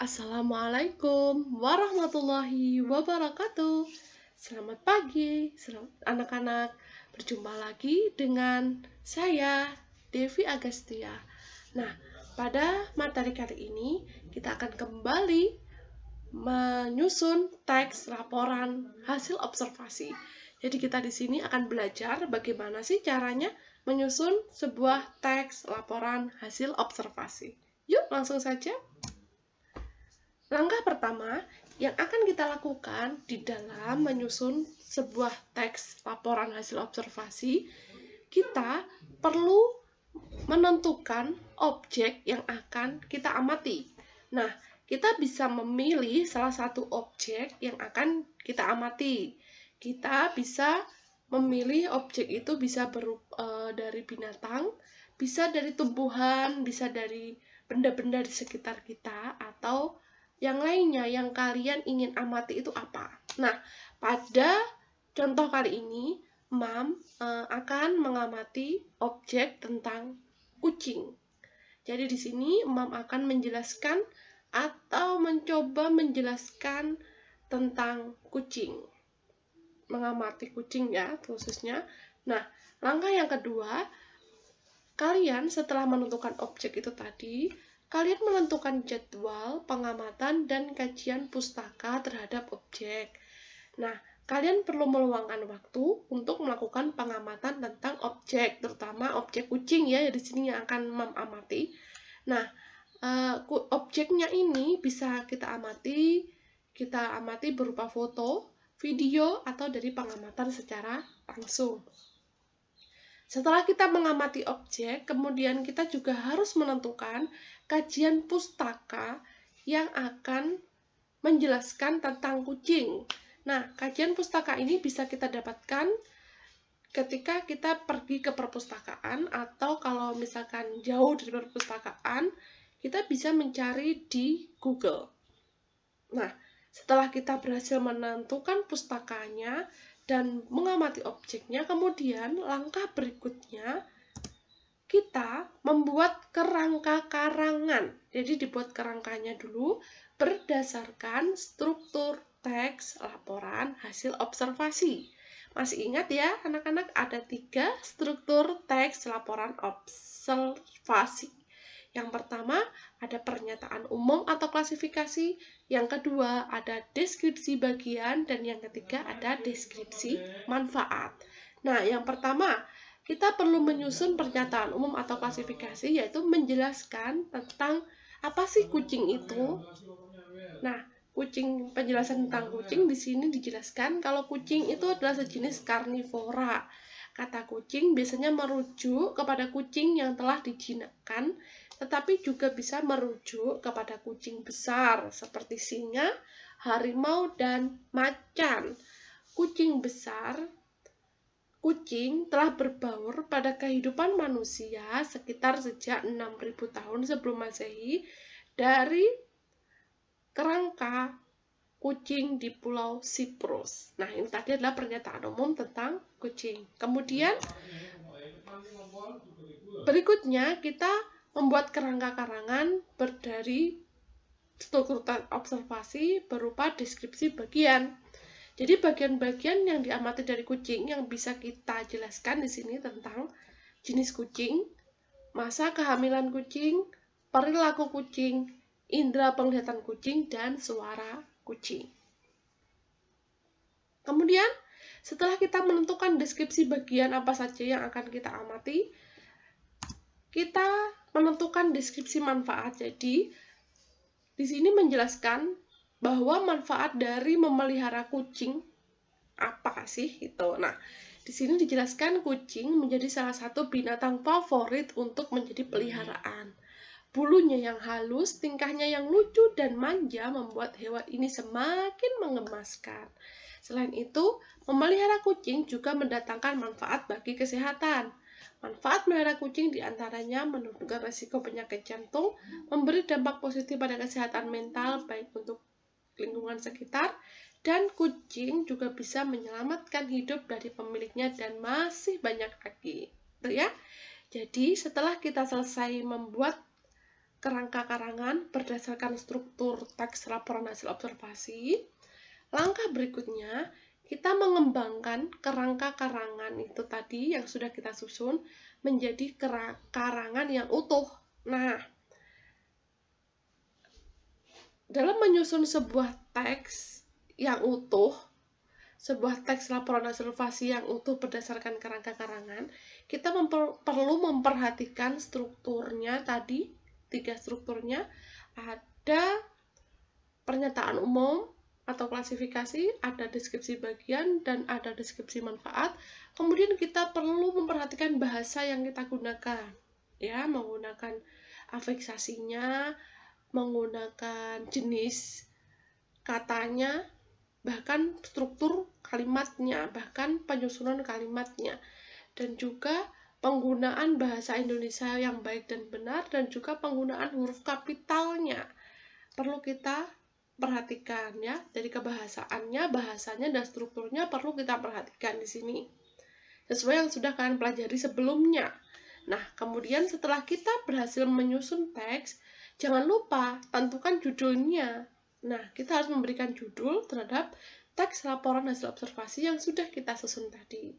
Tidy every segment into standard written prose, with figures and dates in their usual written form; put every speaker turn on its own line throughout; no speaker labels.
Assalamualaikum warahmatullahi wabarakatuh. Selamat pagi, anak-anak. Berjumpa lagi dengan saya, Devi Agustia. Nah, pada materi kali ini kita akan kembali menyusun teks laporan hasil observasi. Jadi kita di sini akan belajar bagaimana sih caranya menyusun sebuah teks laporan hasil observasi. Yuk, langsung saja. Langkah pertama yang akan kita lakukan di dalam menyusun sebuah teks laporan hasil observasi, kita perlu menentukan objek yang akan kita amati. Nah, kita bisa memilih salah satu objek yang akan kita amati. Kita bisa memilih objek itu bisa dari binatang, bisa dari tumbuhan, bisa dari benda-benda di sekitar kita, atau yang lainnya yang kalian ingin amati itu apa. Nah, pada contoh kali ini, Mam akan mengamati objek tentang kucing. Jadi di sini Mam akan menjelaskan atau mencoba menjelaskan tentang kucing. Mengamati kucing ya, khususnya. Nah, langkah yang kedua, kalian setelah menentukan objek itu tadi, kalian menentukan jadwal pengamatan dan kajian pustaka terhadap objek. Nah, kalian perlu meluangkan waktu untuk melakukan pengamatan tentang objek, terutama objek kucing ya, di sini yang akan mengamati. Nah, objeknya ini bisa kita amati berupa foto, video, atau dari pengamatan secara langsung. Setelah kita mengamati objek, kemudian kita juga harus menentukan kajian pustaka yang akan menjelaskan tentang kucing. Nah, kajian pustaka ini bisa kita dapatkan ketika kita pergi ke perpustakaan, atau kalau misalkan jauh dari perpustakaan, kita bisa mencari di Google. Nah, setelah kita berhasil menentukan pustakanya dan mengamati objeknya, kemudian langkah berikutnya kita membuat kerangka karangan. Jadi dibuat kerangkanya dulu berdasarkan struktur teks laporan hasil observasi. Masih ingat ya anak-anak, ada 3 struktur teks laporan observasi. Yang pertama ada pernyataan umum atau klasifikasi, yang kedua ada deskripsi bagian, dan yang ketiga ada deskripsi manfaat. Nah, yang pertama kita perlu menyusun pernyataan umum atau klasifikasi, yaitu menjelaskan tentang apa sih kucing itu. Nah, penjelasan tentang kucing di sini dijelaskan kalau kucing itu adalah sejenis karnivora. Kata kucing biasanya merujuk kepada kucing yang telah dijinakkan, tetapi juga bisa merujuk kepada kucing besar seperti singa, harimau, dan macan. Kucing telah berbaur pada kehidupan manusia sekitar sejak 6.000 tahun sebelum Masehi dari kerangka kucing di Pulau Siprus. Nah, ini tadi adalah pernyataan umum tentang kucing. Kemudian berikutnya kita membuat kerangka karangan berdari struktur observasi berupa deskripsi bagian. Jadi bagian-bagian yang diamati dari kucing yang bisa kita jelaskan di sini tentang jenis kucing, masa kehamilan kucing, perilaku kucing, indera penglihatan kucing, dan suara kucing. Kemudian, setelah kita menentukan deskripsi bagian apa saja yang akan kita amati, kita menentukan deskripsi manfaat. Jadi, di sini menjelaskan bahwa manfaat dari memelihara kucing apa sih gitu. Nah, di sini dijelaskan kucing menjadi salah satu binatang favorit untuk menjadi peliharaan. Bulunya yang halus, tingkahnya yang lucu dan manja membuat hewan ini semakin mengemaskan. Selain itu, memelihara kucing juga mendatangkan manfaat bagi kesehatan. Manfaat melihara kucing diantaranya menurunkan risiko penyakit jantung, memberi dampak positif pada kesehatan mental baik untuk lingkungan sekitar, dan kucing juga bisa menyelamatkan hidup dari pemiliknya, dan masih banyak lagi. Ya. Jadi setelah kita selesai membuat kerangka karangan berdasarkan struktur teks laporan hasil observasi. Langkah berikutnya, kita mengembangkan kerangka karangan itu tadi yang sudah kita susun menjadi karangan yang utuh. Nah, dalam menyusun sebuah teks yang utuh, sebuah teks laporan hasil observasi yang utuh berdasarkan kerangka karangan, kita perlu memperhatikan strukturnya tadi, 3 strukturnya. Ada pernyataan umum atau klasifikasi, ada deskripsi bagian, dan ada deskripsi manfaat. Kemudian kita perlu memperhatikan bahasa yang kita gunakan, ya, menggunakan afiksasinya, menggunakan jenis katanya, bahkan struktur kalimatnya, bahkan penyusunan kalimatnya, dan juga penggunaan bahasa Indonesia yang baik dan benar, dan juga penggunaan huruf kapitalnya perlu kita perhatikan, ya. Dari kebahasaannya, bahasanya, dan strukturnya perlu kita perhatikan di sini, sesuai yang sudah kalian pelajari sebelumnya. Nah, kemudian setelah kita berhasil menyusun teks, jangan lupa tentukan judulnya. Nah, kita harus memberikan judul terhadap teks laporan hasil observasi yang sudah kita susun tadi.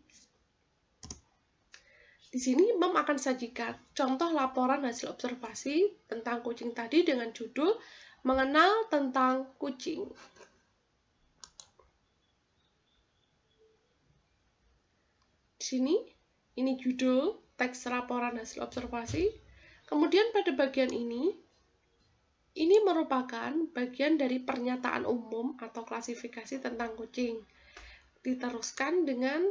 Di sini Mam akan sajikan contoh laporan hasil observasi tentang kucing tadi dengan judul Mengenal tentang Kucing. Di sini, ini judul teks laporan hasil observasi. Kemudian pada bagian ini merupakan bagian dari pernyataan umum atau klasifikasi tentang kucing. Diteruskan dengan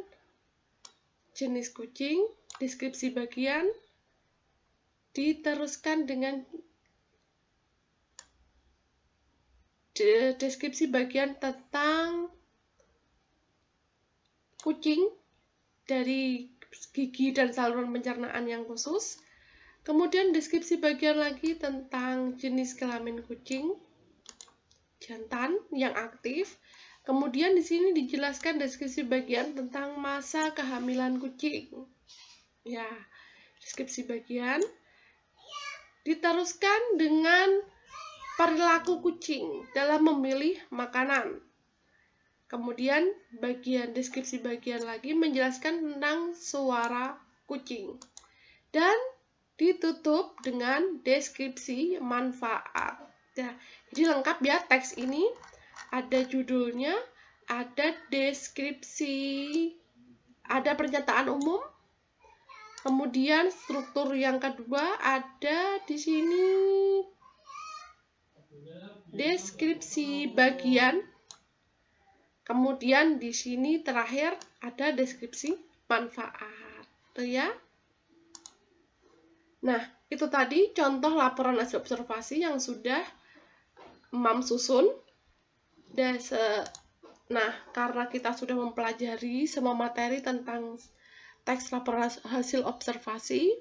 jenis kucing, deskripsi bagian, diteruskan dengan deskripsi bagian tentang kucing dari gigi dan saluran pencernaan yang khusus. Kemudian deskripsi bagian lagi tentang jenis kelamin kucing jantan yang aktif. Kemudian di sini dijelaskan deskripsi bagian tentang masa kehamilan kucing. Ya, deskripsi bagian diteruskan dengan perilaku kucing dalam memilih makanan. Kemudian bagian deskripsi bagian lagi menjelaskan tentang suara kucing. Dan ditutup dengan deskripsi manfaat. Nah, jadi lengkap ya teks ini. Ada judulnya, ada deskripsi, ada pernyataan umum. Kemudian struktur yang kedua ada di sini deskripsi bagian. Kemudian di sini terakhir ada deskripsi manfaat, tuh ya. Nah, itu tadi contoh laporan hasil observasi yang sudah Mam susun. Nah, karena kita sudah mempelajari semua materi tentang teks laporan hasil observasi,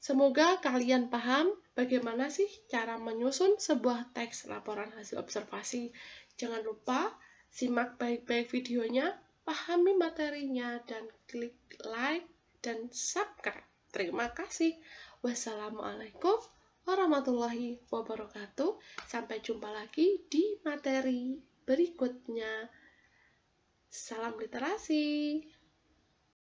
semoga kalian paham bagaimana sih cara menyusun sebuah teks laporan hasil observasi. Jangan lupa simak baik-baik videonya, pahami materinya, dan klik like dan subscribe. Terima kasih. Wassalamualaikum warahmatullahi wabarakatuh. Sampai jumpa lagi di materi berikutnya. Salam literasi.